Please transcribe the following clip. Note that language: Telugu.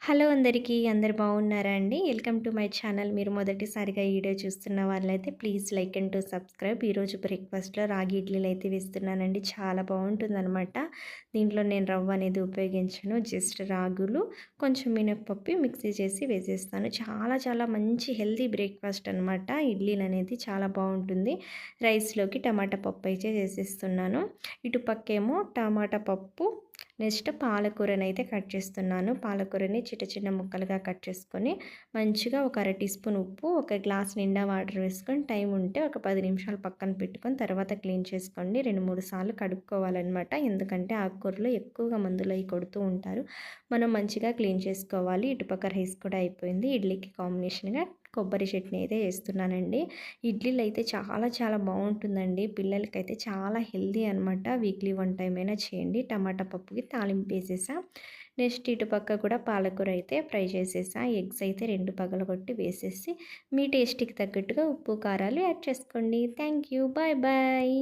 హలో అందరికీ. అందరు బాగున్నారా అండి? Welcome to my channel. మీరు మొదటిసారిగా ఈ వీడియో చూస్తున్న వాళ్ళైతే please like and to subscribe. ఈరోజు బ్రేక్‌ఫాస్ట్‌లో రాగి ఇడ్లీలు అయితే వేస్తున్నానండి. చాలా బాగుంటుందనమాట. దీంట్లో నేను రవ్వ అనేది ఉపయోగించను. జస్ట్ రాగులు, కొంచెం మినపప్పు మిక్సీ చేసి వేసేస్తాను. చాలా చాలా మంచి హెల్తీ బ్రేక్‌ఫాస్ట్ అనమాట. ఇడ్లీలు అనేది చాలా బాగుంటుంది. రైస్‌లోకి టమాటా పప్పు అయితే చేసేస్తున్నాను. ఇటు పక్కేమో టమాటా పప్పు, నెక్స్ట్ పాలకూరనైతే కట్ చేస్తున్నాను. పాలకూరని చిన్న చిన్న ముక్కలుగా కట్ చేసుకొని మంచిగా ఒక అర టీ స్పూన్ ఉప్పు, ఒక గ్లాస్ నిండా వాటర్ వేసుకొని టైం ఉంటే ఒక 10 నిమిషాలు పక్కన పెట్టుకొని తర్వాత క్లీన్ చేసుకోండి. 2, 3 సార్లు కడుక్కోవాలన్నమాట. ఎందుకంటే ఆకుకూరలో ఎక్కువగా మందులయి కొడుతూ ఉంటారు. మనం మంచిగా క్లీన్ చేసుకోవాలి. ఇటుపక్క రైస్ కూడా అయిపోయింది. ఇడ్లీకి కాంబినేషన్‌గా కొబ్బరి చట్నీ అయితే చేస్తున్నానండి. ఇడ్లీలు అయితే చాలా చాలా బాగుంటుందండి. పిల్లలకైతే చాలా హెల్తీ అనమాట. వీక్లీ 1 టైమ్ అయినా చేయండి. టమాటా పప్పుకి తాలింపు వేసేసా. నెక్స్ట్ ఇటుపక్క కూడా పాలకూర అయితే ఫ్రై చేసేసా. ఎగ్స్ అయితే 2 పగలగొట్టి వేసేసి మీ టేస్ట్‌కి తగ్గట్టుగా ఉప్పు, కారాలు యాడ్ చేసుకోండి. Thank you. Bye bye.